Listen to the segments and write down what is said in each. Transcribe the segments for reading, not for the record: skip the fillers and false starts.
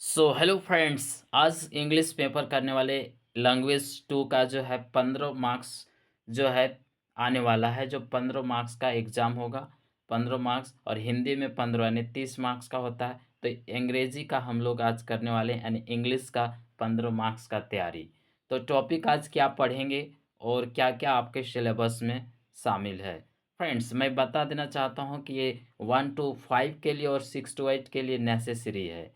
So hello friends, आज English paper करने वाले लैंग्वेज 2 का जो है 15 मार्क्स जो है आने वाला है। जो 15 मार्क्स का एग्ज़ाम होगा, 15 मार्क्स, और हिंदी में 15 यानी 30 मार्क्स का होता है। तो अंग्रेजी का हम लोग आज करने वाले हैं, यानी इंग्लिश का 15 मार्क्स का तैयारी। तो टॉपिक आज क्या पढ़ेंगे और क्या-क्या आपके सिलेबस में शामिल है। फ्रेंड्स, मैं बता देना चाहता हूँ कि ये 1 टू 5 के लिए और 6 टू 8 के लिए नेसेसरी है।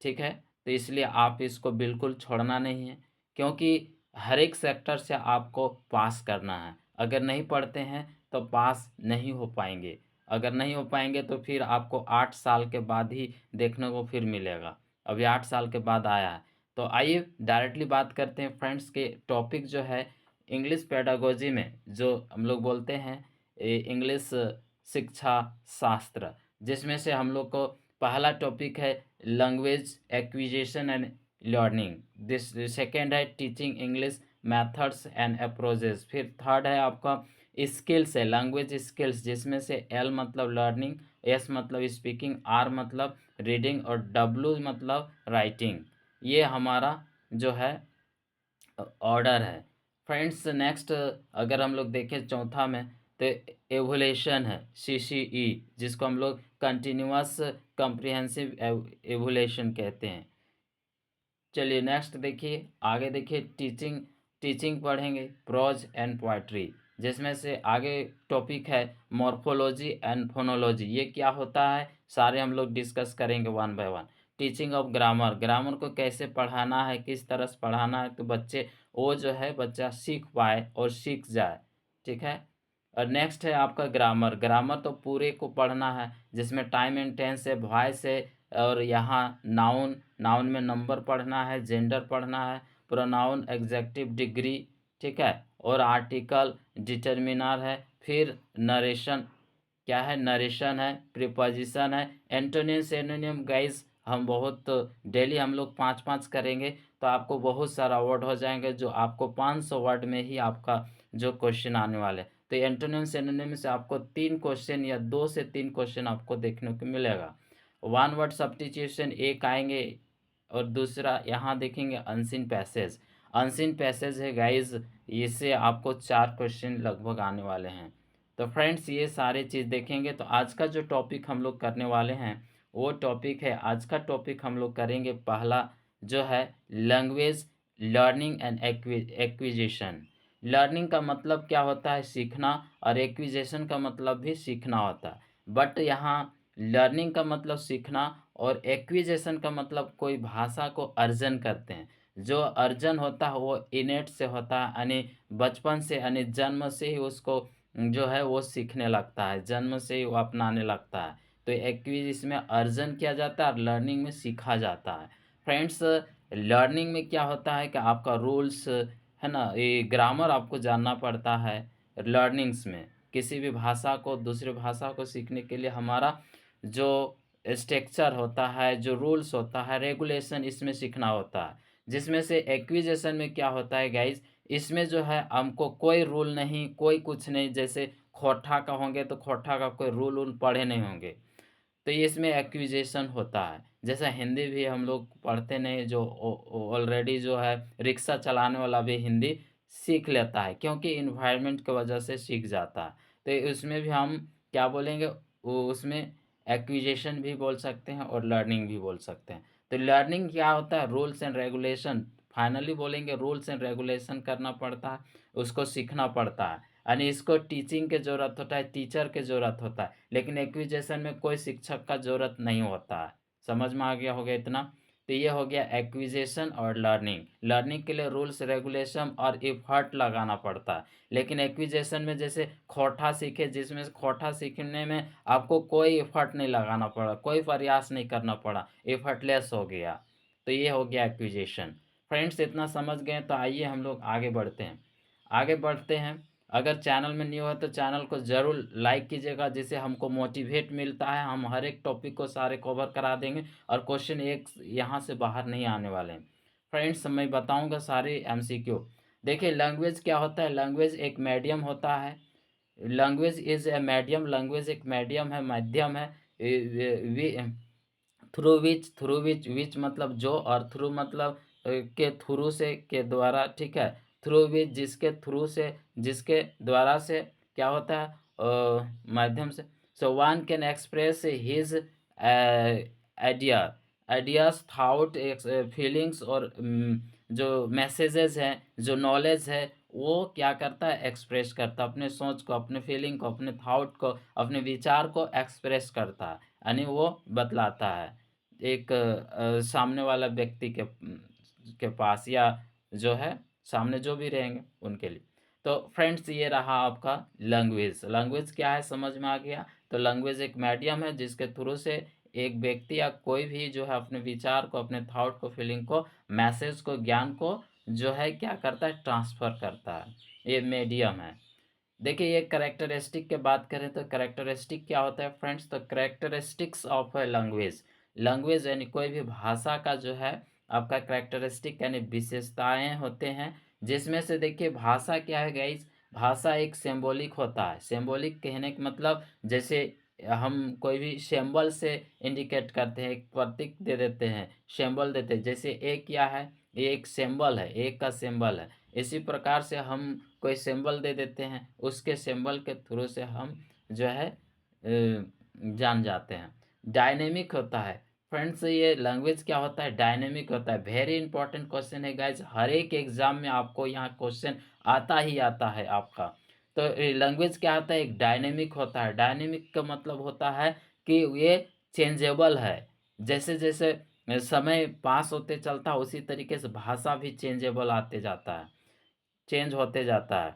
ठीक है? तो इसलिए आप इसको बिल्कुल छोड़ना नहीं है, क्योंकि हर एक सेक्टर से आपको पास करना है। अगर नहीं पढ़ते हैं तो पास नहीं हो पाएँगे। अगर नहीं हो पाएँगे तो फिर आपको 8 साल के बाद ही देखने को फिर मिलेगा। अभी 8 साल के बाद आया है। तो आइए डायरेक्टली बात करते हैं फ्रेंड्स के टॉपिक जो है इंग्लिश पेडागोजी में, जो हम लोग बोलते हैं इंग्लिश शिक्षा शास्त्र, जिसमें से हम लोग को पहला टॉपिक है language acquisition and learning. This second है teaching English methods and approaches. फिर थर्ड है आपका स्किल्स है, लैंग्वेज स्किल्स, जिसमें से एल मतलब लर्निंग, एस मतलब स्पीकिंग, आर मतलब रीडिंग और डब्ल्यू मतलब राइटिंग। ये हमारा जो है ऑर्डर है। फ्रेंड्स, नेक्स्ट अगर हम लोग देखें चौथा में, तो एवोल्यूशन है, सीसीई, जिसको हम लोग कंटिन्यूअस कम्प्रिहेंसिव एवोल्यूशन कहते हैं। चलिए नेक्स्ट देखिए, आगे देखिए टीचिंग। टीचिंग पढ़ेंगे प्रोज एंड पोएट्री, जिसमें से आगे टॉपिक है मॉर्फोलॉजी एंड फोनोलॉजी। ये क्या होता है सारे हम लोग डिस्कस करेंगे one by one. Teaching of grammar, grammar को कैसे पढ़ाना है, किस तरह से पढ़ाना है, तो बच्चे वो जो है बच्चा सीख पाए और सीख जाए। ठीक है। और नेक्स्ट है आपका ग्रामर। ग्रामर तो पूरे को पढ़ना है, जिसमें टाइम एंड टेंस है, वॉइस है, और यहाँ नाउन, नाउन में नंबर पढ़ना है, जेंडर पढ़ना है, प्रोनाउन, एग्जेक्टिव, डिग्री। ठीक है। और आर्टिकल, डिटर्मिनर है। फिर नरेशन, क्या है, नरेशन है, प्रीपोजिशन है, एंटोनिम सिनोनिम। गाइस, हम बहुत डेली हम लोग 5-5 करेंगे, तो आपको बहुत सारा वर्ड हो जाएंगे, जो आपको 500 वर्ड में ही आपका जो क्वेश्चन आने वाले। तो एंटोनिम सिनोनिम से आपको 3 क्वेश्चन या 2 से 3 क्वेश्चन आपको देखने को मिलेगा। वन वर्ड सब्स्टिट्यूशन एक आएंगे, और दूसरा यहाँ देखेंगे अनसीन पैसेज। अनसीन पैसेज है गाइज, इससे आपको 4 क्वेश्चन लगभग आने वाले हैं। तो फ्रेंड्स, ये सारे चीज़ देखेंगे। तो आज का जो टॉपिक हम लोग करने वाले हैं, वो टॉपिक है, आज का टॉपिक हम लोग करेंगे पहला जो है language learning and acquisition. Learning का मतलब क्या होता है, सीखना, और एक्विजिशन का मतलब भी सीखना होता है। बट यहाँ लर्निंग का मतलब सीखना, और एक्विजिशन का मतलब कोई भाषा को अर्जन करते हैं। जो अर्जन होता है वो इनेट से होता है, यानी बचपन से, यानी जन्म से ही उसको जो है वो सीखने लगता है, जन्म से ही वो अपनाने लगता है। तो एक्विज इसमें अर्जन किया जाता है और लर्निंग में सीखा जाता है। फ्रेंड्स, लर्निंग में क्या होता है कि आपका रूल्स है ना, ये ग्रामर आपको जानना पड़ता है। लर्निंग्स में किसी भी भाषा को, दूसरी भाषा को सीखने के लिए हमारा जो स्ट्रक्चर होता है, जो रूल्स होता है, रेगुलेशन, इसमें सीखना होता है। जिसमें से एक्विजिशन में क्या होता है गाइज, इसमें जो है हमको कोई रूल नहीं, कोई कुछ नहीं। जैसे खोटा का होंगे तो खोटा का कोई रूल वूल पढ़े नहीं होंगे, तो ये इसमें एक्विजिशन होता है। जैसा हिंदी भी हम लोग पढ़ते नहीं, जो ऑलरेडी जो है रिक्शा चलाने वाला भी हिंदी सीख लेता है, क्योंकि इन्वायरमेंट की वजह से सीख जाता है। तो उसमें भी हम क्या बोलेंगे, उसमें एक्विजिशन भी बोल सकते हैं और लर्निंग भी बोल सकते हैं। तो लर्निंग क्या होता है, रूल्स एंड रेगुलेशन। फाइनली बोलेंगे रूल्स एंड रेगुलेशन करना पड़ता है, उसको सीखना पड़ता है, यानी इसको टीचिंग की ज़रूरत होता है, टीचर की ज़रूरत होता है। लेकिन एक्विजिशन में कोई शिक्षक का ज़रूरत नहीं होता है। समझ में आ गया होगा इतना। तो ये हो गया एक्विजिशन और लर्निंग। लर्निंग के लिए रूल्स रेगुलेशन और एफर्ट लगाना पड़ता है। लेकिन एक्विजिशन में जैसे खोटा सीखे, जिसमें से खोटा सीखने में आपको कोई एफर्ट नहीं लगाना पड़ा, कोई प्रयास नहीं करना पड़ा, एफर्टलेस हो गया। तो ये हो गया एक्विजिशन। फ्रेंड्स, इतना समझ गए तो आइए हम लोग आगे बढ़ते हैं। आगे बढ़ते हैं। अगर चैनल में न्यू है तो चैनल को ज़रूर लाइक कीजिएगा, जिससे हमको मोटिवेट मिलता है। हम हर एक टॉपिक को सारे कवर करा देंगे, और क्वेश्चन एक यहाँ से बाहर नहीं आने वाले हैं। फ्रेंड्स, मैं बताऊंगा सारे एमसीक्यू। देखिए लैंग्वेज क्या होता है, लैंग्वेज एक मीडियम होता है। Language is a medium, language एक मीडियम है, माध्यम है। वी थ्रू विच मतलब जो, और थ्रू मतलब के थ्रू से, के द्वारा, ठीक है। थ्रू विच जिसके थ्रू से, जिसके द्वारा से क्या होता है, माध्यम से। So one can express his idea, ideas, thought, feelings, और जो मैसेजेस हैं, जो नॉलेज है, वो क्या करता है, एक्सप्रेस करता है, अपने सोच को, अपने फीलिंग को, अपने थाउट को, अपने विचार को एक्सप्रेस करता है, यानी वो बतलाता है एक सामने वाला व्यक्ति के पास, या जो है सामने जो भी रहेंगे उनके लिए। तो फ्रेंड्स, ये रहा आपका लैंग्वेज। लैंग्वेज क्या है समझ में आ गया। तो लैंग्वेज एक मीडियम है जिसके थ्रू से एक व्यक्ति या कोई भी जो है अपने विचार को, अपने थॉट को, फीलिंग को, मैसेज को, ज्ञान को जो है क्या करता है, ट्रांसफर करता है। ये मीडियम है। देखिए, ये करेक्टरिस्टिक के बात करें तो करेक्टरिस्टिक क्या होता है फ्रेंड्स, तो characteristics of a language, language यानी कोई भी भाषा का जो है आपका करेक्टरिस्टिक यानी विशेषताएं होते हैं, जिसमें से देखिए भाषा क्या है गाइस, भाषा एक सिंबॉलिक होता है। सिंबॉलिक कहने का मतलब, जैसे हम कोई भी सिंबल से इंडिकेट करते हैं, एक प्रतीक दे देते हैं, सिंबल देते हैं, जैसे ए क्या है, ये एक सिंबल है, एक का सिंबल है। इसी प्रकार से हम कोई सिंबल दे देते हैं, उसके सिंबल के थ्रू से हम जो है जान जाते हैं। डायनेमिक होता है फ्रेंड्स, ये लैंग्वेज क्या होता है, डायनेमिक होता है। वेरी इंपॉर्टेंट क्वेश्चन है गाइज, हर एक एग्जाम में आपको यहाँ क्वेश्चन आता ही आता है आपका। तो लैंग्वेज क्या होता है, एक डायनेमिक होता है। डायनेमिक का मतलब होता है कि ये चेंजेबल है, जैसे जैसे समय पास होते चलता है उसी तरीके से भाषा भी चेंजेबल आते जाता है, चेंज होते जाता है।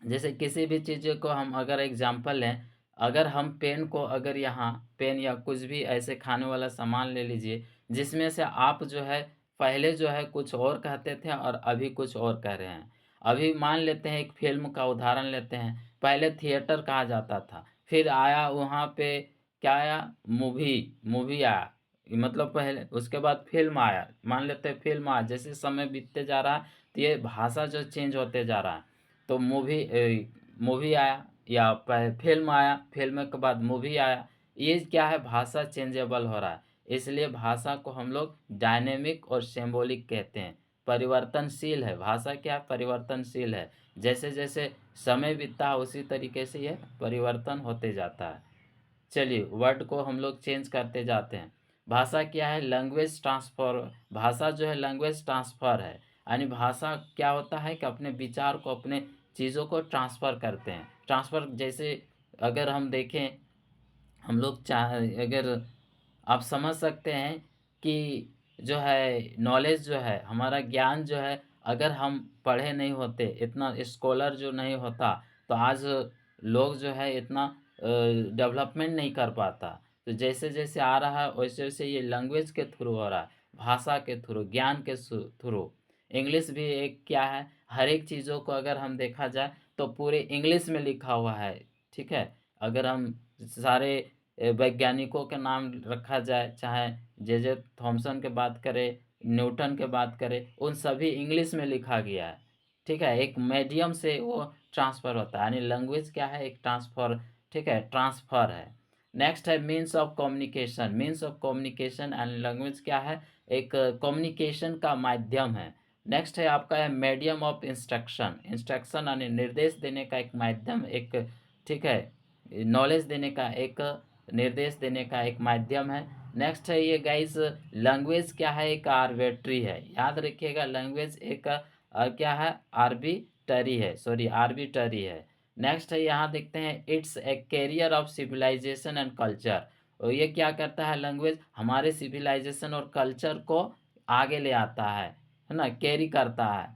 जैसे किसी भी चीज़ को हम अगर एग्जांपल लें, अगर हम पेन को, अगर यहाँ पेन या कुछ भी ऐसे खाने वाला सामान ले लीजिए, जिसमें से आप जो है पहले जो है कुछ और कहते थे और अभी कुछ और कह रहे हैं। अभी मान लेते हैं एक फिल्म का उदाहरण लेते हैं, पहले थिएटर कहा जाता था, फिर आया वहाँ पे क्या आया, मूवी, मूवी आया, मतलब पहले, उसके बाद फिल्म आया, मान लेते हैं फिल्म आया, जैसे समय बीतते जा रहा है तो ये भाषा जो चेंज होते जा रहा है। तो मूवी आया या फिल्म आया, फिल्म के बाद मूवी आया, ये क्या है, भाषा चेंजेबल हो रहा है। इसलिए भाषा को हम लोग डायनेमिक और सिंबॉलिक कहते हैं। परिवर्तनशील है भाषा, क्या परिवर्तनशील है, जैसे जैसे समय बीतता है उसी तरीके से ये परिवर्तन होते जाता है। चलिए, वर्ड को हम लोग चेंज करते जाते हैं। भाषा क्या है, लैंग्वेज ट्रांसफर। भाषा जो है लैंग्वेज ट्रांसफर है, यानी भाषा क्या होता है कि अपने विचार को, अपने चीज़ों को ट्रांसफ़र करते हैं। ट्रांसफ़र जैसे अगर हम देखें, हम लोग चाह अगर आप समझ सकते हैं कि जो है नॉलेज जो है, हमारा ज्ञान जो है, अगर हम पढ़े नहीं होते, इतना स्कॉलर जो नहीं होता, तो आज लोग जो है इतना डेवलपमेंट नहीं कर पाता। तो जैसे जैसे आ रहा है वैसे वैसे ये लैंग्वेज के थ्रू हो रहा है, भाषा के थ्रू, ज्ञान के थ्रू। इंग्लिश भी एक क्या है, हर एक चीज़ों को अगर हम देखा जाए तो पूरे इंग्लिश में लिखा हुआ है, ठीक है। अगर हम सारे वैज्ञानिकों के नाम रखा जाए, चाहे जे थॉमसन के बात करें, न्यूटन के बात करें, उन सभी इंग्लिश में लिखा गया है, ठीक है। एक मीडियम से वो ट्रांसफ़र होता है, यानी लैंग्वेज क्या है, एक ट्रांसफ़र, ठीक है, ट्रांसफ़र है। नेक्स्ट है means of communication. Means of communication and language क्या है, एक कम्युनिकेशन का माध्यम है। नेक्स्ट है आपका है मीडियम ऑफ इंस्ट्रक्शन। इंस्ट्रक्शन यानी निर्देश देने का एक माध्यम, एक, ठीक है, नॉलेज देने का एक, निर्देश देने का एक माध्यम है। नेक्स्ट है ये गाइस, लैंग्वेज क्या है, एक आर्बिट्री है। याद रखिएगा, लैंग्वेज एक क्या है, आर्बिटरी है, सॉरी आर्बिटरी है। नेक्स्ट है यहाँ देखते हैं, it's a carrier of civilisation and culture. और ये क्या करता है, लैंग्वेज हमारे सिविलाइजेशन और कल्चर को आगे ले आता है ना, कैरी करता है।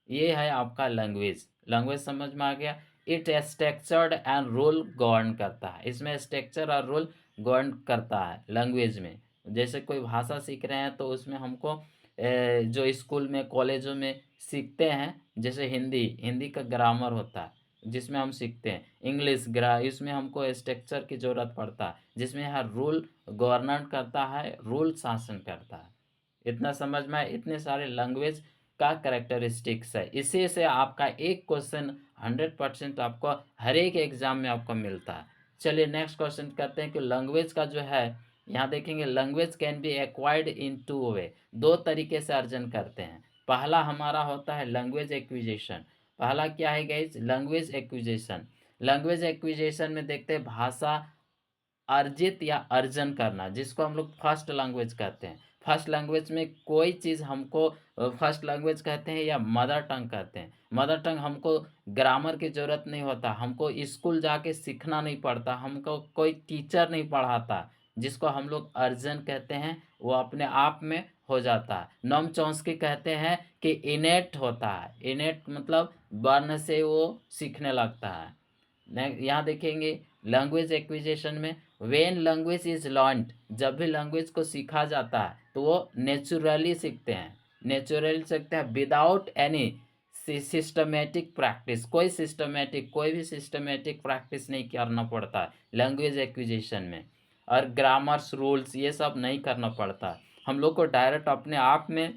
ये है आपका लैंग्वेज। लैंग्वेज समझ में आ गया। It structured and rule govern करता है, इसमें स्ट्रक्चर और रूल गवर्न करता है लैंग्वेज में। जैसे कोई भाषा सीख रहे हैं तो उसमें हमको जो स्कूल में, कॉलेजों में सीखते हैं, जैसे हिंदी, हिंदी का ग्रामर होता है जिसमें हम सीखते हैं। इंग्लिश इसमें हमको स्ट्रक्चर की ज़रूरत पड़ता है, जिसमें हर रूल गवर्नर करता है, रूल शासन करता है। इतना समझ में आए, इतने सारे लैंग्वेज का करेक्टरिस्टिक्स है। इसी से आपका एक क्वेश्चन 100% आपको हर एक एग्जाम में आपको मिलता है। चलिए नेक्स्ट क्वेश्चन करते हैं कि लैंग्वेज का जो है यहाँ देखेंगे language can be acquired in two way, दो तरीके से अर्जन करते हैं। पहला हमारा होता है लैंग्वेज एक्विजिशन। पहला क्या है guys? Language acquisition. Language acquisition में देखते हैं भाषा अर्जित या अर्जन करना, जिसको हम लोग फर्स्ट लैंग्वेज कहते हैं। फर्स्ट लैंग्वेज में कोई चीज़ हमको फर्स्ट लैंग्वेज कहते हैं या मदर टंग कहते हैं। मदर टंग हमको ग्रामर की ज़रूरत नहीं होता, हमको स्कूल जाके सीखना नहीं पड़ता, हमको कोई टीचर नहीं पढ़ाता, जिसको हम लोग अर्जन कहते हैं, वो अपने आप में हो जाता है। नोम चॉम्स्की कहते हैं कि इनेट होता है। इनेट मतलब बर्न से वो सीखने लगता है। यहाँ देखेंगे लैंग्वेज एक्विजिशन में वेन लैंग्वेज इज लर्नड, जब भी लैंग्वेज को सीखा जाता है तो वो नेचुरली सीखते हैं। नेचुरली सीखते हैं विदाउट एनी सिस्टमेटिक प्रैक्टिस। कोई भी सिस्टमेटिक प्रैक्टिस नहीं करना पड़ता है लैंग्वेज एक्विजिशन में। और ग्रामर्स रूल्स ये सब नहीं करना पड़ता, हम लोग को डायरेक्ट अपने आप में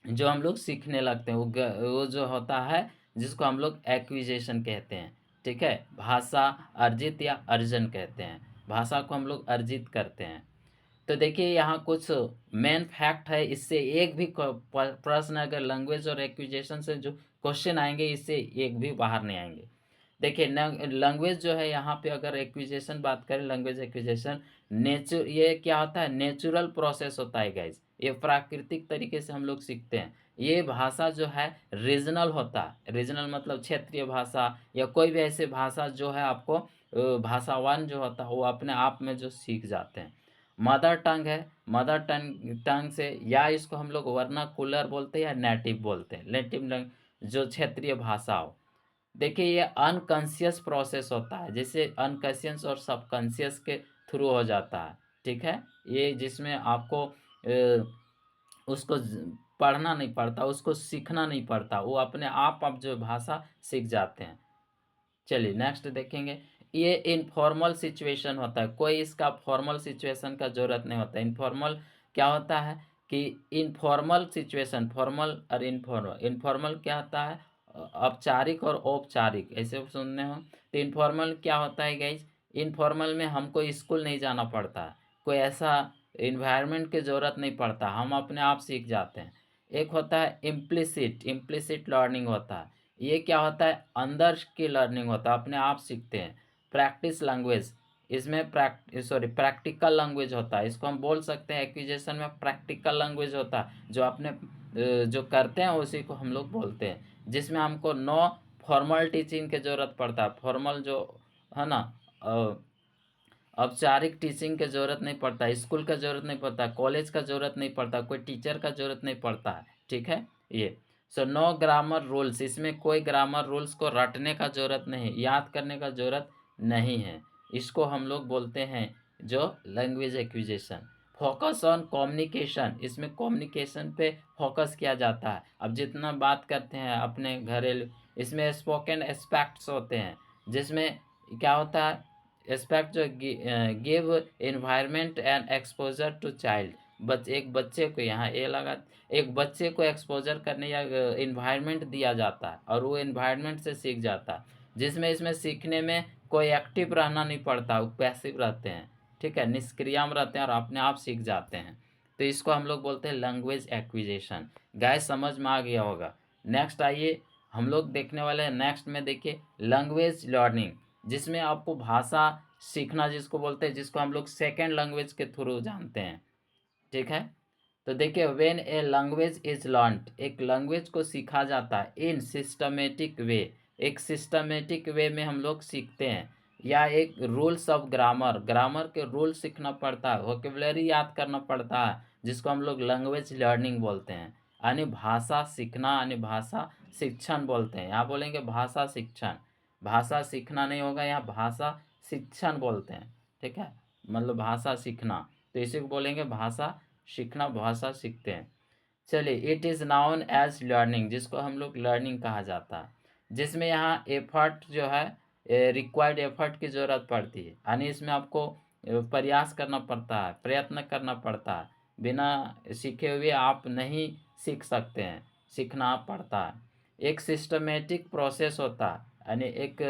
जो हम लोग सीखने लगते हैं वो जो होता है जिसको हम लोग एक्विजिशन कहते हैं। ठीक है, भाषा अर्जित या अर्जन कहते हैं, भाषा को हम लोग अर्जित करते हैं। तो देखिए यहाँ कुछ मेन फैक्ट है, इससे एक भी प्रश्न अगर लैंग्वेज और एक्विजिशन से जो क्वेश्चन आएंगे इससे एक भी बाहर नहीं आएंगे। देखिए लैंग्वेज जो है यहाँ पे अगर एक्विजिशन बात करें, लैंग्वेज एक्विजिशन ये क्या होता है? नेचुरल प्रोसेस होता है गाइज, ये प्राकृतिक तरीके से हम लोग सीखते हैं। ये भाषा जो है रीजनल होता है। रीजनल मतलब क्षेत्रीय भाषा या कोई भी ऐसे भाषा जो है आपको भाषावान जो होता है वो अपने आप में जो सीख जाते हैं। मदर टंग है, मदर टंग से या इसको हम लोग वर्नाकुलर बोलते हैं या नेटिव बोलते हैं। नेटिव जो क्षेत्रीय भाषा हो, देखिए ये अनकॉन्शियस प्रोसेस होता है, जैसे अनकॉन्शियस और सबकॉन्शियस के थ्रू हो जाता है। ठीक है, ये जिसमें आपको उसको पढ़ना नहीं पड़ता, उसको सीखना नहीं पड़ता, वो अपने आप जो भाषा सीख जाते हैं। चलिए नेक्स्ट देखेंगे, ये इनफॉर्मल सिचुएशन होता है, कोई इसका फॉर्मल सिचुएशन का जरूरत नहीं होता। इनफॉर्मल क्या होता है कि इनफॉर्मल सिचुएशन, फॉर्मल और इनफॉर्मल। इनफॉर्मल क्या होता है? औपचारिक और औपचारिक, ऐसे सुनने हो। तो इनफॉर्मल क्या होता है गाइज? इनफॉर्मल में हमको स्कूल नहीं जाना पड़ता, कोई ऐसा इन्वायरमेंट की ज़रूरत नहीं पड़ता, हम अपने आप सीख जाते हैं। एक होता है इम्प्लिसिट, इम्प्लिसिट लर्निंग होता है, ये क्या होता है? अंदर की लर्निंग होता है, अपने आप सीखते हैं। प्रैक्टिस लैंग्वेज, इसमें प्रैक्टिकल लैंग्वेज होता है, इसको हम बोल सकते हैं एक्विजिशन में प्रैक्टिकल लैंग्वेज होता है, जो अपने जो करते हैं उसी को हम लोग बोलते हैं, जिसमें हमको नो फॉर्मल टीचिंग की ज़रूरत पड़ता है। फॉर्मल जो है ना, औपचारिक टीचिंग की ज़रूरत नहीं पड़ता, स्कूल का ज़रूरत नहीं पड़ता, कॉलेज का ज़रूरत नहीं पड़ता, कोई टीचर का ज़रूरत नहीं पड़ता है। ठीक है, ये सो नो ग्रामर रूल्स, इसमें कोई ग्रामर रूल्स को रटने का ज़रूरत नहीं, याद करने का ज़रूरत नहीं है। इसको हम लोग बोलते हैं जो language acquisition. Focus on communication, इसमें कम्युनिकेशन पे फोकस किया जाता है। अब जितना बात करते हैं अपने घरेलू, इसमें स्पोकन एस्पेक्ट्स होते हैं, जिसमें क्या होता है? एस्पेक्ट जो give environment and exposure to child, एक बच्चे को यहाँ ए लगा, एक बच्चे को एक्सपोजर करने या एनवायरनमेंट दिया जाता है और वो एनवायरनमेंट से सीख जाता है, जिसमें इसमें सीखने में कोई एक्टिव रहना नहीं पड़ता, वो पैसिव रहते हैं। ठीक है, निष्क्रिय रहते हैं और अपने आप सीख जाते हैं। तो इसको हम लोग बोलते हैं लैंग्वेज एक्विजिशन। गाइस समझ में आ गया होगा। नेक्स्ट आइए हम लोग देखने वाले हैं, नेक्स्ट में देखिए लैंग्वेज लर्निंग, जिसमें आपको भाषा सीखना जिसको बोलते हैं, जिसको हम लोग सेकेंड लैंग्वेज के थ्रू जानते हैं। ठीक है, तो देखिए when a language is learned, एक लैंग्वेज को सीखा जाता है इन सिस्टमेटिक वे, एक सिस्टमेटिक वे में हम लोग सीखते हैं, या एक रूल्स ऑफ ग्रामर, ग्रामर के रूल सीखना पड़ता है, वोकेबलरी याद करना पड़ता है, जिसको हम लोग लैंग्वेज लर्निंग बोलते हैं। यानी भाषा सीखना, यानी भाषा शिक्षण बोलते हैं। यहाँ बोलेंगे भाषा शिक्षण, भाषा सीखना नहीं होगा, यहाँ भाषा शिक्षण बोलते हैं। ठीक है, मतलब भाषा सीखना, तो इसी को बोलेंगे भाषा सीखना, भाषा सीखते हैं। चलिए it is known as learning, जिसको हम लोग लर्निंग कहा जाता है, जिसमें यहाँ एफर्ट जो है, रिक्वायर्ड एफर्ट की ज़रूरत पड़ती है, यानी इसमें आपको प्रयास करना पड़ता है, प्रयत्न करना पड़ता है, बिना सीखे हुए आप नहीं सीख सकते हैं, सीखना पड़ता है। एक सिस्टमेटिक प्रोसेस होता है, यानी एक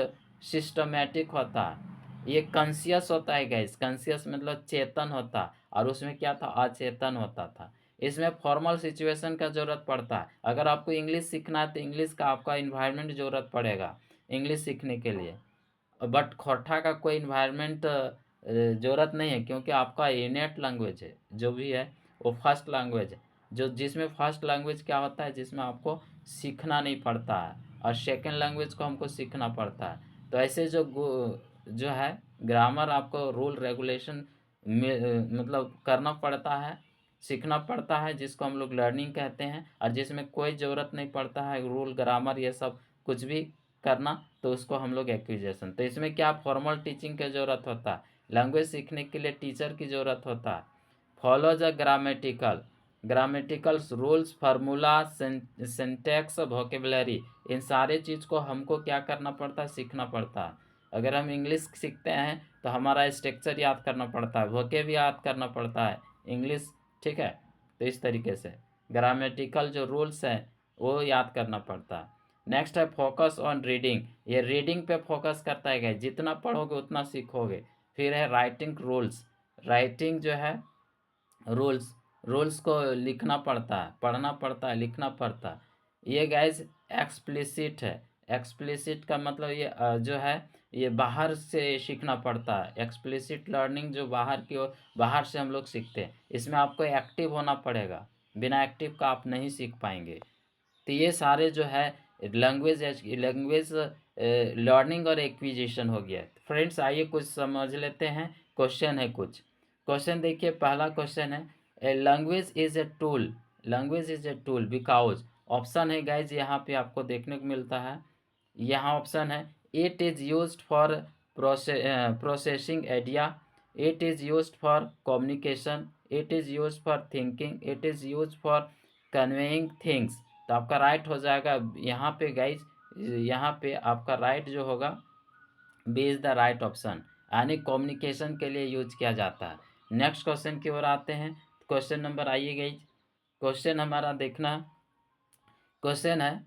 सिस्टमेटिक होता है, ये कॉन्शियस होता है गाइस, कॉन्शियस मतलब चेतन होता, और उसमें क्या था, अचेतन होता था। इसमें फॉर्मल सिचुएशन का ज़रूरत पड़ता है। अगर आपको इंग्लिश सीखना है तो इंग्लिश का आपका इन्वायरमेंट ज़रूरत पड़ेगा इंग्लिश सीखने के लिए। बट खोटा का कोई इन्वायरमेंट ज़रूरत नहीं है, क्योंकि आपका इनेट लैंग्वेज है जो भी है वो फर्स्ट लैंग्वेज है, जो जिसमें फर्स्ट लैंग्वेज क्या होता है, जिसमें आपको सीखना नहीं पड़ता है, और सेकेंड लैंग्वेज को हमको सीखना पड़ता है। तो ऐसे जो है ग्रामर आपको रूल रेगुलेशन मतलब करना पड़ता है, सीखना पड़ता है, जिसको हम लोग लर्निंग कहते हैं, और जिसमें कोई ज़रूरत नहीं पड़ता है रूल ग्रामर ये सब कुछ भी करना, तो उसको हम लोग एक्विजेशन। तो इसमें क्या फॉर्मल टीचिंग की ज़रूरत होता है, लैंग्वेज सीखने के लिए टीचर की ज़रूरत होता है। Follow the grammaticals rules formula syntax vocabulary, इन सारे चीज़ को हमको क्या करना पड़ता है, सीखना पड़ता है। अगर हम इंग्लिश सीखते हैं तो हमारा स्ट्रक्चर याद करना पड़ता है, वोकेब याद करना पड़ता है इंग्लिश, ठीक है। तो इस तरीके से ग्रामेटिकल जो रूल्स हैं वो याद करना पड़ता है। नेक्स्ट है फोकस ऑन रीडिंग, ये रीडिंग पे फोकस करता है गाइस, जितना पढ़ोगे उतना सीखोगे। फिर है राइटिंग रूल्स, राइटिंग जो है रूल्स, रूल्स को लिखना पड़ता है, पढ़ना पड़ता है, लिखना पड़ता है। ये गाइस एक्सप्लिसिट है, एक्सप्लिसिट का मतलब ये जो है ये बाहर से सीखना पड़ता है, एक्सप्लिसिट लर्निंग जो बाहर की ओर, बाहर से हम लोग सीखते हैं। इसमें आपको एक्टिव होना पड़ेगा, बिना एक्टिव का आप नहीं सीख पाएंगे। तो ये सारे जो है लैंग्वेज लर्निंग और एक्विजिशन हो गया। फ्रेंड्स आइए कुछ समझ लेते हैं, क्वेश्चन है कुछ। क्वेश्चन देखिए, पहला क्वेश्चन है a language is a tool, language is a tool because, option है गाइज यहाँ पे आपको देखने को मिलता है। यहाँ ऑप्शन है it is used for processing idea, it is used for communication, it is used for thinking, it is used for conveying things. तो आपका राइट हो जाएगा यहाँ पे गाइज, यहाँ पे आपका राइट जो होगा B is the right option, यानी कम्युनिकेशन के लिए यूज किया जाता है। नेक्स्ट क्वेश्चन की ओर आते हैं। क्वेश्चन नंबर आइए गाइज, क्वेश्चन हमारा देखना, क्वेश्चन है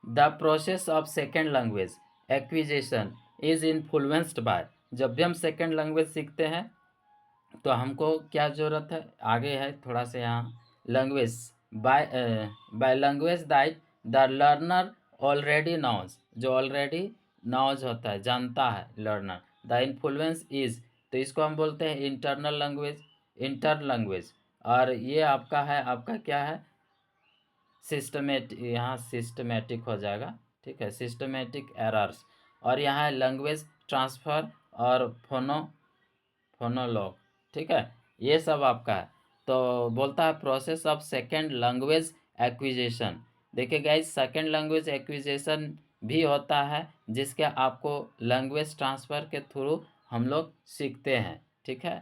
the process of second language acquisition is influenced by, जब भी हम सेकेंड लैंग्वेज सीखते हैं तो हमको क्या ज़रूरत है, आगे है थोड़ा सा यहाँ, language by by language that the learner already knows, जो ऑलरेडी नॉज होता है, जानता है लर्नर। द इन्फ्लुएंस इज, तो इसको हम बोलते हैं इंटरनल लैंग्वेज, इंटर लैंग्वेज। और ये आपका है, आपका क्या है, सिस्टमेटिक, यहाँ सिस्टमेटिक हो जाएगा, ठीक है, सिस्टमेटिक एरर्स। और यहाँ है लैंग्वेज ट्रांसफ़र और फोनोलॉग, ठीक है, ये सब आपका है। तो बोलता है process of second language acquisition. देखिए गाइज, सेकेंड लैंग्वेज एक्विजिशन भी होता है, जिसके आपको लैंग्वेज ट्रांसफ़र के थ्रू हम लोग सीखते हैं, ठीक है।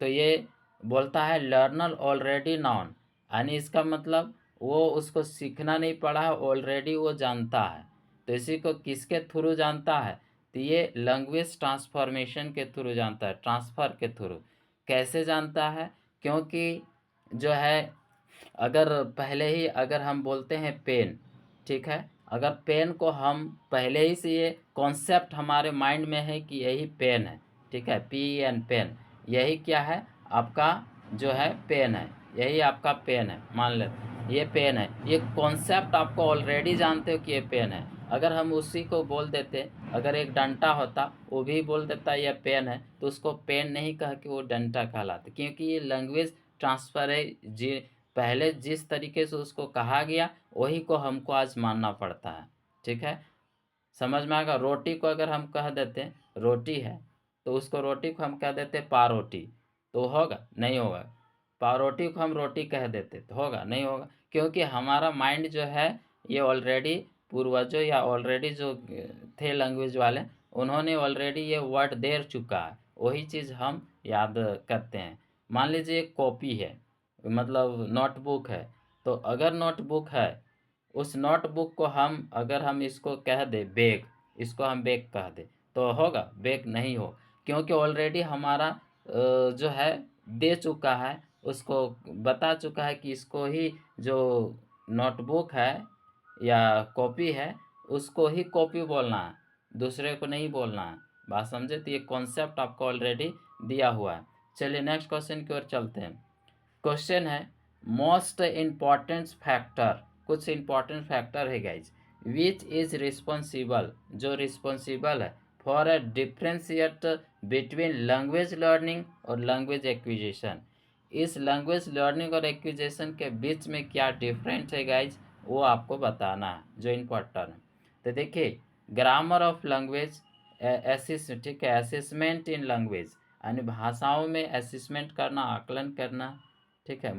तो ये बोलता है लर्नर ऑलरेडी नॉन, यानी इसका मतलब वो उसको सीखना नहीं पड़ा है, ऑलरेडी वो जानता है। तो इसी को किसके थ्रू जानता है, तो ये लैंग्वेज ट्रांसफॉर्मेशन के थ्रू जानता है, ट्रांसफ़र के थ्रू। कैसे जानता है, क्योंकि जो है अगर पहले ही अगर हम बोलते हैं पेन, ठीक है, अगर पेन को हम पहले ही से ये कॉन्सेप्ट हमारे माइंड में है कि यही पेन है, ठीक है, पी एन पेन, यही क्या है आपका जो है पेन है, यही आपका पेन है, मान लेते ये पेन है, ये कॉन्सेप्ट आपको ऑलरेडी जानते हो कि ये पेन है। अगर हम उसी को बोल देते, अगर एक डंटा होता वो भी बोल देता यह पेन है, तो उसको पेन नहीं कह के वो डंटा कहलाता, क्योंकि ये लैंग्वेज ट्रांसफ़र है। जी, पहले जिस तरीके से उसको कहा गया वही को हमको आज मानना पड़ता है, ठीक है, समझ में आएगा। रोटी को अगर हम कह देते रोटी है, तो उसको रोटी को हम कह देते पारोटी, तो होगा नहीं होगा। पारोटी को हम रोटी कह देते तो होगा नहीं होगा, क्योंकि हमारा माइंड जो है ये ऑलरेडी पूर्वजों या ऑलरेडी जो थे लैंग्वेज वाले, उन्होंने ऑलरेडी ये वर्ड दे चुका है, वही चीज़ हम याद करते हैं। मान लीजिए एक कॉपी है, मतलब नोटबुक है, तो अगर नोटबुक है, उस नोटबुक को हम अगर हम इसको कह दे बैग, इसको हम बैग कह दे तो होगा, बैग नहीं हो, क्योंकि ऑलरेडी हमारा जो है दे चुका है, उसको बता चुका है कि इसको ही जो नोटबुक है या कॉपी है उसको ही कॉपी बोलना है, दूसरे को नहीं बोलना है। बात समझे? तो ये कॉन्सेप्ट आपको ऑलरेडी दिया हुआ है। चलिए नेक्स्ट क्वेश्चन की ओर चलते हैं। क्वेश्चन है मोस्ट इम्पॉर्टेंट फैक्टर, कुछ इम्पॉर्टेंट फैक्टर है गाइज, विच इज रिस्पॉन्सिबल, जो रिस्पॉन्सिबल है for a differentiate between language learning और लैंग्वेज एक्विजिशन। इस लैंग्वेज लर्निंग और एक्विजिशन के बीच में क्या डिफरेंस है गाइज, वो आपको बताना है, जो इम्पोर्टेंट है। तो देखिए, ग्रामर ऑफ लैंग्वेज ठीक है, असेसमेंट इन लैंग्वेज, यानी भाषाओं में असेसमेंट करना, आकलन करना, ठीक है,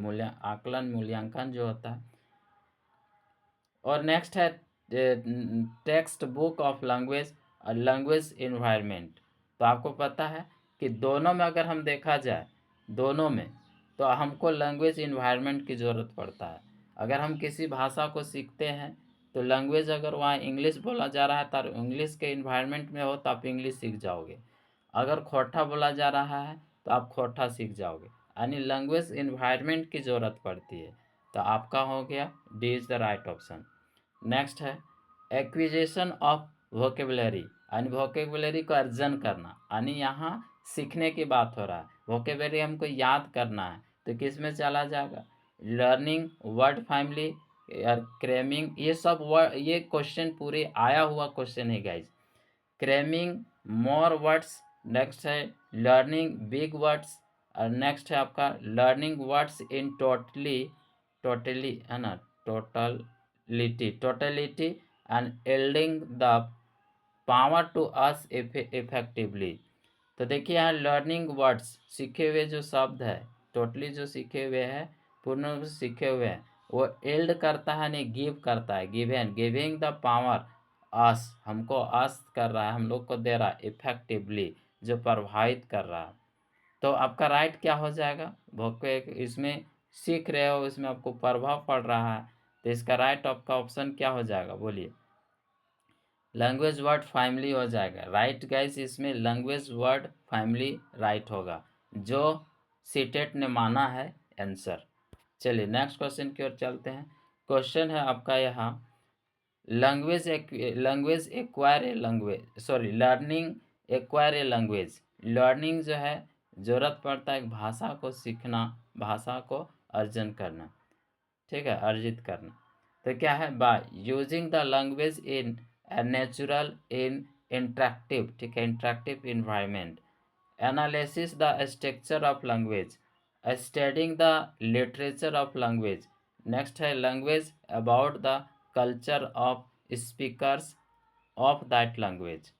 आकलन मूल्यांकन जो होता है। और नेक्स्ट है टेक्स्ट बुक ऑफ लैंग्वेज और लैंग्वेज इन्वायरमेंट। तो आपको पता है कि दोनों में अगर हम देखा जाए, दोनों में तो हमको लैंग्वेज इन्वायरमेंट की ज़रूरत पड़ता है। अगर हम किसी भाषा को सीखते हैं तो लैंग्वेज अगर वहाँ इंग्लिश बोला जा रहा है तो इंग्लिश के इन्वायरमेंट में हो तो आप इंग्लिश सीख जाओगे। अगर खोटा बोला जा रहा है तो आप खोटा सीख जाओगे, यानी लैंग्वेज इन्वायरमेंट की ज़रूरत पड़ती है। तो आपका हो गया D is the right option. Next है एक्विजिशन ऑफ वोकेबलरी, यानी वोकेबलरी को अर्जन करना, यानी यहाँ सीखने की बात हो रहा है। वोकेबलरी हमको याद करना है तो किस में चला जाएगा, लर्निंग, वर्ड फैमिली या क्रेमिंग, ये सब वर्ड, ये क्वेश्चन पूरे आया हुआ क्वेश्चन है guys. Cramming more words, next है लर्निंग बिग वर्ड्स, और नेक्स्ट है आपका लर्निंग वर्ड्स इन टोटली है ना, totality and wielding the power to us effectively. तो देखिए यहाँ लर्निंग वर्ड्स, सीखे हुए जो शब्द है, टोटली जो सीखे हुए हैं, पूर्ण रूप से सीखे हुए हैं, वो एल्ड करता है नहीं गिव करता है, गिविंग द पावर अस, हमको अस कर रहा है, हम लोग को दे रहा है, इफेक्टिवली जो प्रभावित कर रहा है। तो आपका राइट क्या हो जाएगा, भोको एक इसमें सीख रहे हो, इसमें आपको प्रभाव पड़ रहा है, तो इसका राइट आपका ऑप्शन क्या हो जाएगा बोलिए, लैंग्वेज वर्ड फैमिली हो जाएगा। राइट गाइस, इसमें लैंग्वेज वर्ड फैमिली राइट होगा, जो सीटेट ने माना है आंसर। चलिए नेक्स्ट क्वेश्चन की ओर चलते हैं। क्वेश्चन है आपका यहाँ language acquire a language, sorry learning acquire a language. Learning जो है ज़रूरत पड़ता है एक भाषा को सीखना, भाषा को अर्जन करना, ठीक है, अर्जित करना। तो क्या है, by using the language in natural in interactive, ठीक है, interactive environment, analysis the structure of language, studying the literature of language, next है language about the culture of speakers of that language.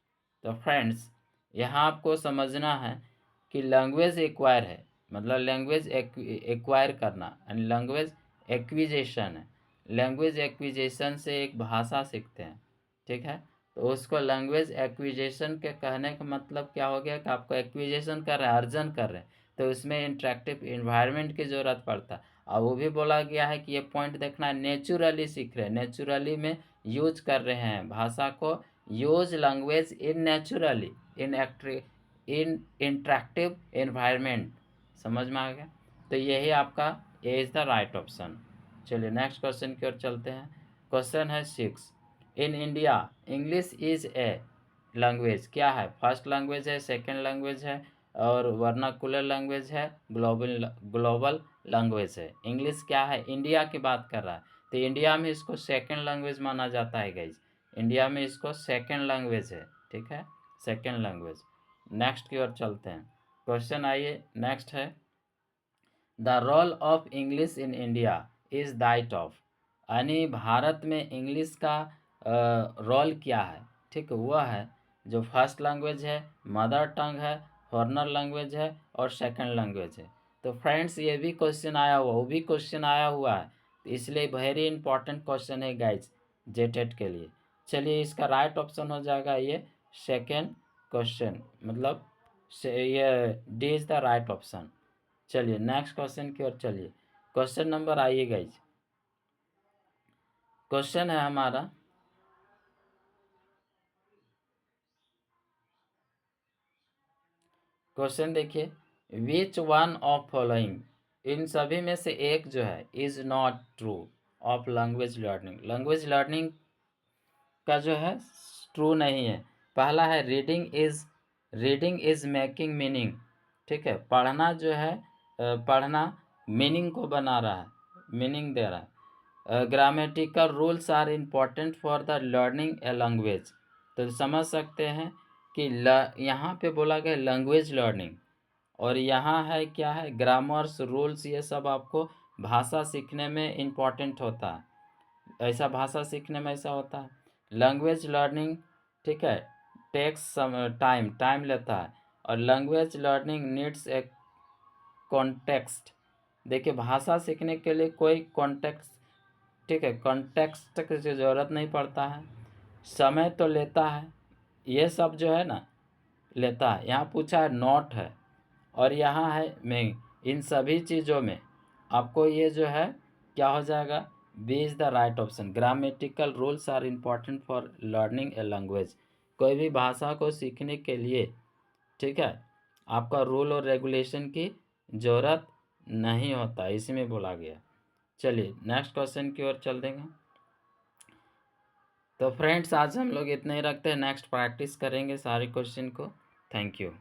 तो फ्रेंड्स, यहाँ आपको समझना है कि language acquire है, मतलब लैंग्वेज एक्वायर करना, एंड लैंग्वेज एक्विजिशन है। लैंग्वेज एक्विजिशन से एक भाषा सीखते हैं, ठीक है, तो उसको लैंग्वेज एक्विजिशन के कहने का मतलब क्या हो गया कि आपको एक्विजिशन कर रहे हैं, अर्जन कर रहे हैं, तो उसमें इंटरेक्टिव इन्वायरमेंट की ज़रूरत पड़ता है। और वो भी बोला गया है कि ये पॉइंट देखना है, नेचुरली सीख रहे हैं, नेचुरली में यूज कर रहे हैं भाषा को, use language in naturally in interactive environment. समझ में आ गया? तो यही आपका A is the right option. चलिए नेक्स्ट क्वेश्चन की ओर चलते हैं। क्वेश्चन है 6, in India English is a language, क्या है, फर्स्ट लैंग्वेज है, सेकेंड लैंग्वेज है, और वर्नाकुलर लैंग्वेज है, ग्लोबल लैंग्वेज है। इंग्लिश क्या है, इंडिया की बात कर रहा है, तो इंडिया में इसको सेकेंड लैंग्वेज माना जाता है गाइज, इंडिया में इसको सेकेंड लैंग्वेज है, ठीक है, सेकेंड लैंग्वेज। नेक्स्ट की ओर चलते हैं। क्वेश्चन आइए नेक्स्ट है, the role of English in India is that of, यानी भारत में इंग्लिश का रोल क्या है, ठीक है, वह है जो फर्स्ट लैंग्वेज है, मदर टंग है, फॉरनर लैंग्वेज है, और सेकंड लैंग्वेज है। तो फ्रेंड्स, ये भी क्वेश्चन आया हुआ, वो भी क्वेश्चन आया हुआ है, तो इसलिए वेरी इंपॉर्टेंट क्वेश्चन है गाइज जेटेट के लिए। चलिए इसका राइट ऑप्शन हो जाएगा ये सेकेंड क्वेश्चन, मतलब ये D is the right option. चलिए नेक्स्ट क्वेश्चन की ओर चलिए। क्वेश्चन नंबर आइए गाइज, क्वेश्चन है हमारा, क्वेश्चन देखिए, विच वन ऑफ फॉलोइंग, इन सभी में से एक जो है is not true of language learning, language learning का जो है ट्रू नहीं है। पहला है reading is reading is making meaning, ठीक है, पढ़ना जो है पढ़ना मीनिंग को बना रहा है, मीनिंग दे रहा है। Grammatical rules are important for the learning a language, तो समझ सकते हैं कि यहाँ पे बोला गया लैंग्वेज लर्निंग, और यहाँ है क्या है, ग्रामर्स रूल्स, ये सब आपको भाषा सीखने में इम्पॉर्टेंट होता है, ऐसा भाषा सीखने में ऐसा होता है। लैंग्वेज लर्निंग, ठीक है, टेक्स टाइम लेता है, और language learning needs a context. देखिए भाषा सीखने के लिए कोई कॉन्टेक्स्ट, ठीक है, कॉन्टेक्स्ट की ज़रूरत नहीं पड़ता है, समय तो लेता है, ये सब जो है ना लेता है। यहाँ पूछा है नॉट है, और यहाँ है मैं, इन सभी चीज़ों में आपको ये जो है क्या हो जाएगा, B is the right option. Grammatical rules are important for learning a language, कोई भी भाषा को सीखने के लिए, ठीक है, आपका रूल और रेगुलेशन की ज़रूरत नहीं होता, इसी में बोला गया। चलिए नेक्स्ट क्वेश्चन की ओर चल देंगे। तो फ्रेंड्स आज हम लोग इतना ही रखते हैं, नेक्स्ट प्रैक्टिस करेंगे सारे क्वेश्चन को। Thank you.